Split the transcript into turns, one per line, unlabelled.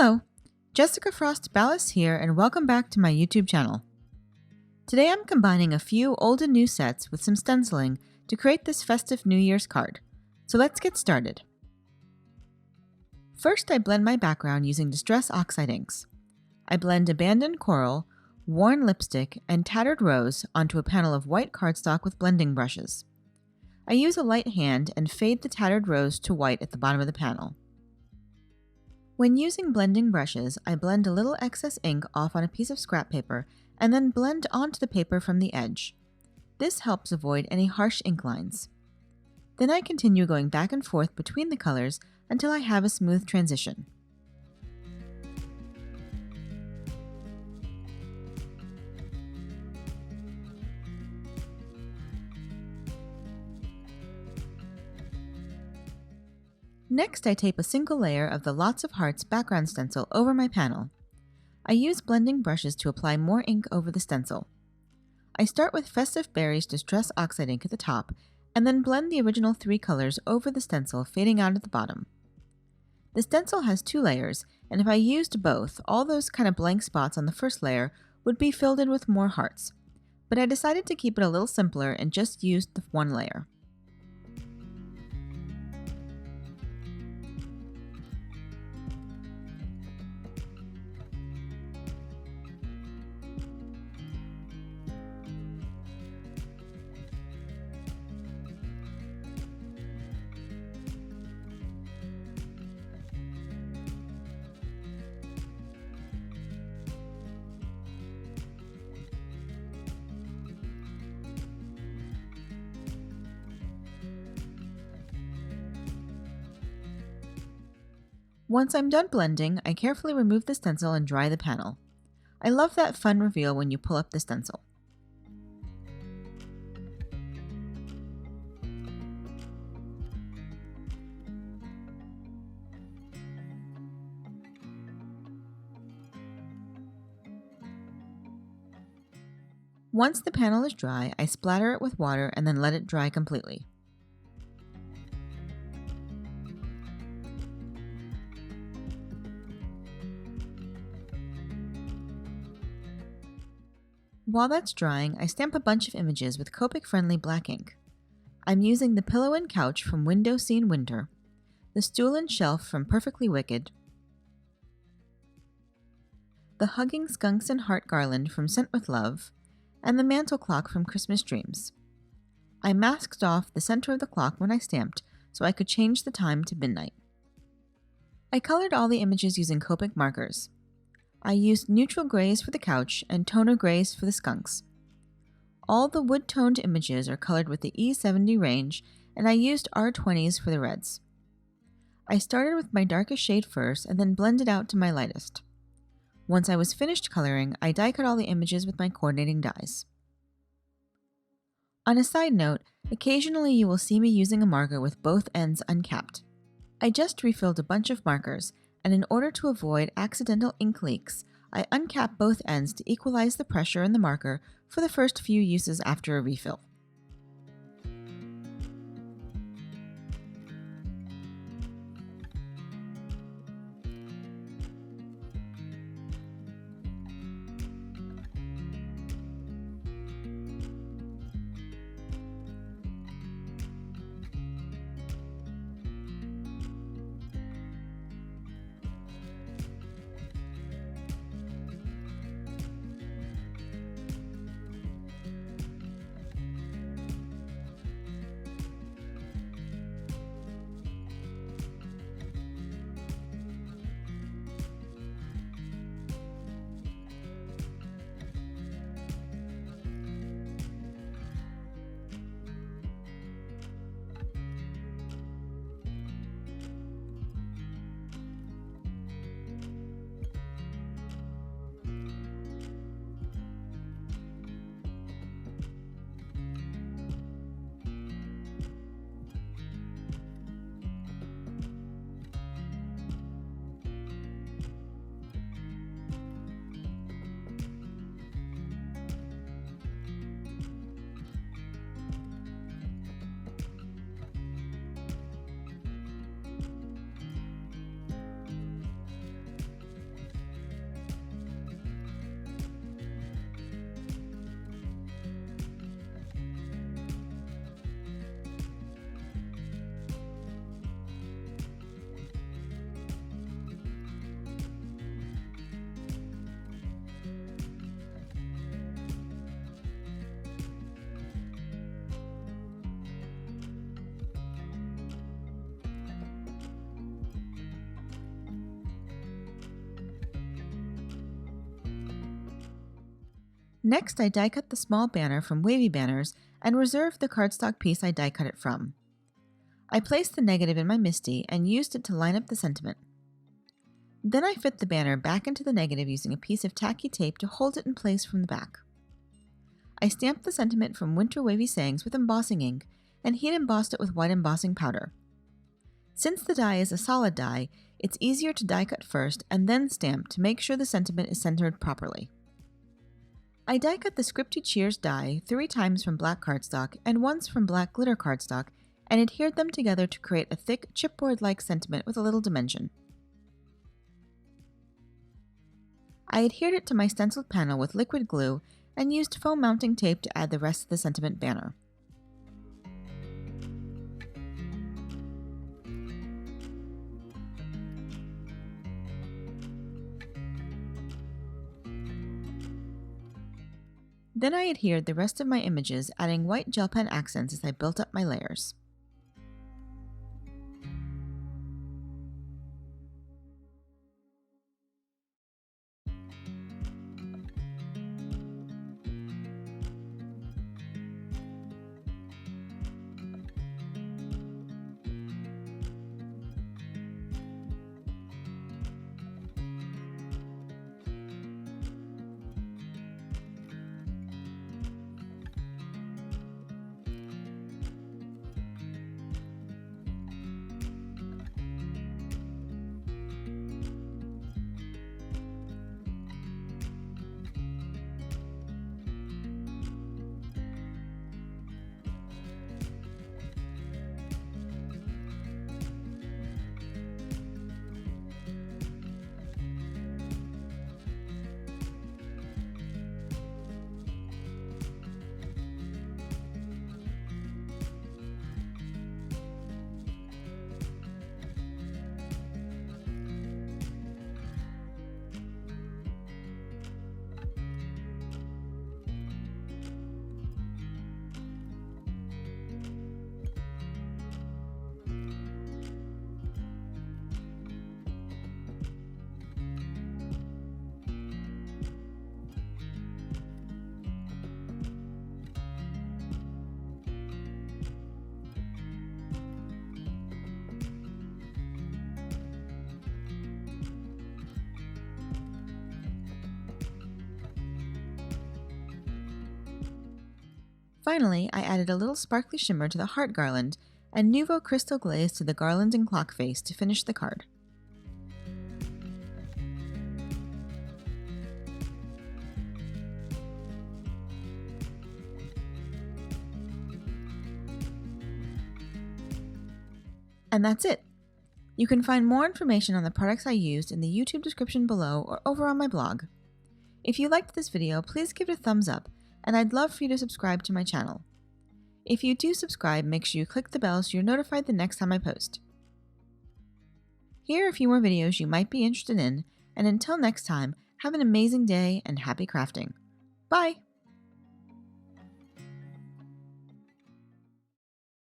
Hello, Jessica Frost-Ballas here, and welcome back to my YouTube channel. Today I'm combining a few old and new sets with some stenciling to create this festive New Year's card. So let's get started. First, I blend my background using Distress Oxide inks. I blend abandoned coral, worn lipstick, and tattered rose onto a panel of white cardstock with blending brushes. I use a light hand and fade the tattered rose to white at the bottom of the panel. When using blending brushes, I blend a little excess ink off on a piece of scrap paper and then blend onto the paper from the edge. This helps avoid any harsh ink lines. Then I continue going back and forth between the colors until I have a smooth transition. Next, I tape a single layer of the Lots of Hearts background stencil over my panel. I use blending brushes to apply more ink over the stencil. I start with Festive Berries Distress Oxide ink at the top, and then blend the original 3 colors over the stencil, fading out at the bottom. The stencil has 2 layers, and if I used both, all those kind of blank spots on the first layer would be filled in with more hearts. But I decided to keep it a little simpler and just used the 1 layer. Once I'm done blending, I carefully remove the stencil and dry the panel. I love that fun reveal when you pull up the stencil. Once the panel is dry, I splatter it with water and then let it dry completely. While that's drying, I stamp a bunch of images with Copic-friendly black ink. I'm using the Pillow and Couch from Window Scene Winter, the Stool and Shelf from Perfectly Wicked, the Hugging Skunks and Heart Garland from Scent with Love, and the Mantle Clock from Christmas Dreams. I masked off the center of the clock when I stamped so I could change the time to midnight. I colored all the images using Copic markers. I used neutral grays for the couch and toner grays for the skunks. All the wood-toned images are colored with the E70 range, and I used R20s for the reds. I started with my darkest shade first and then blended out to my lightest. Once I was finished coloring, I die cut all the images with my coordinating dies. On a side note, occasionally you will see me using a marker with both ends uncapped. I just refilled a bunch of markers, and in order to avoid accidental ink leaks, I uncap both ends to equalize the pressure in the marker for the first few uses after a refill. Next, I die cut the small banner from Wavy Banners and reserved the cardstock piece I die cut it from. I placed the negative in my MISTI and used it to line up the sentiment. Then I fit the banner back into the negative using a piece of tacky tape to hold it in place from the back. I stamped the sentiment from Winter Wavy Sayings with embossing ink and heat embossed it with white embossing powder. Since the die is a solid die, it's easier to die cut first and then stamp to make sure the sentiment is centered properly. I die cut the Scripty Cheers die 3 times from black cardstock and once from black glitter cardstock and adhered them together to create a thick chipboard-like sentiment with a little dimension. I adhered it to my stenciled panel with liquid glue and used foam mounting tape to add the rest of the sentiment banner. Then I adhered the rest of my images, adding white gel pen accents as I built up my layers. Finally, I added a little sparkly shimmer to the heart garland and Nouveau crystal glaze to the garland and clock face to finish the card. And that's it! You can find more information on the products I used in the YouTube description below or over on my blog. If you liked this video, please give it a thumbs up, and I'd love for you to subscribe to my channel. If you do subscribe, make sure you click the bell so you're notified the next time I post. Here are a few more videos you might be interested in, and until next time, have an amazing day and happy crafting. Bye!